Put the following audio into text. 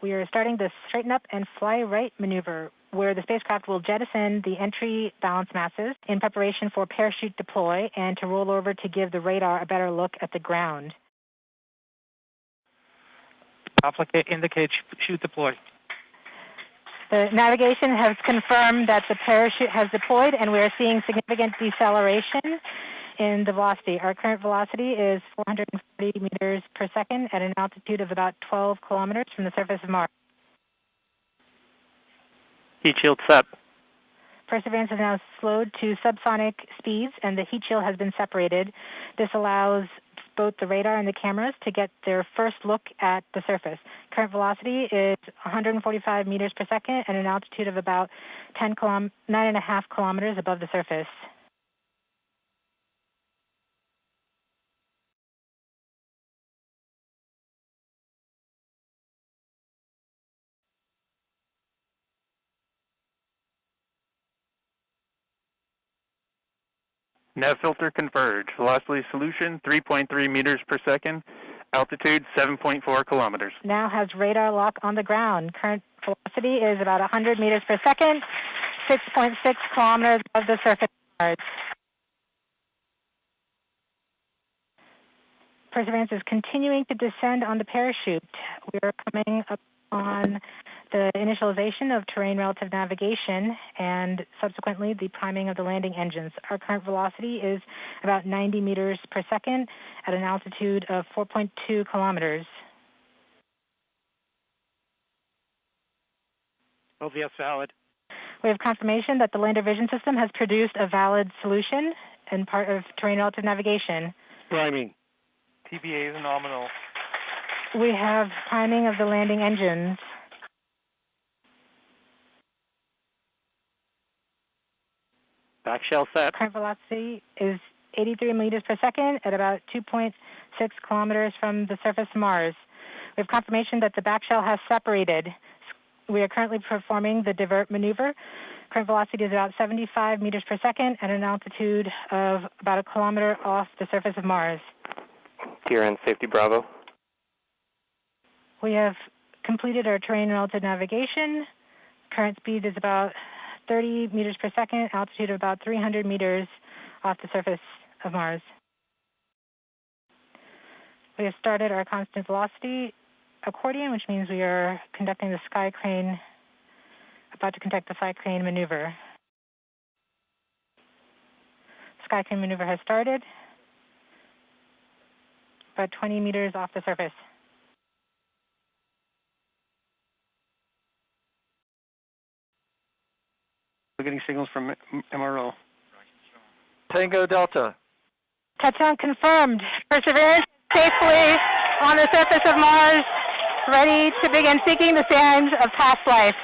We are starting the straighten up and fly right maneuver, where the spacecraft will jettison the entry balance masses in preparation for parachute deploy and to roll over to give the radar a better look at the ground. Indicate chute deploy. The navigation has confirmed that the parachute has deployed, and we are seeing significant deceleration in the velocity. Our current velocity is 440 meters per second at an altitude of about 12 kilometers from the surface of Mars. Heat shield set. Perseverance has now slowed to subsonic speeds, and the heat shield has been separated. This allows both the radar and the cameras to get their first look at the surface. Current velocity is 145 meters per second at an altitude of about 9.5 kilometers above the surface. Nav filter converge. Velocity solution 3.3 meters per second. Altitude 7.4 kilometers. Now has radar lock on the ground. Current velocity is about 100 meters per second, 6.6 kilometers above the surface of Mars. Perseverance is continuing to descend on the parachute. We are coming up on the initialization of terrain relative navigation and subsequently the priming of the landing engines. Our current velocity is about 90 meters per second at an altitude of 4.2 kilometers. OVS valid. We have confirmation that the lander vision system has produced a valid solution and part of terrain relative navigation. Priming. TBA is nominal. We have priming of the landing engines. Back shell set. Current velocity is 83 meters per second at about 2.6 kilometers from the surface of Mars. We have confirmation that the back shell has separated. We are currently performing the divert maneuver. Current velocity is about 75 meters per second at an altitude of about a kilometer off the surface of Mars. TRN Safety Bravo. We have completed our terrain relative navigation. Current speed is about 30 meters per second, altitude of about 300 meters off the surface of Mars. We have started our constant velocity accordion, which means we are conducting the sky crane, about to conduct the sky crane maneuver. Sky crane maneuver has started, about 20 meters off the surface. We're getting signals from MRO. Tango Delta. Touchdown confirmed. Perseverance safely on the surface of Mars, ready to begin seeking the signs of past life.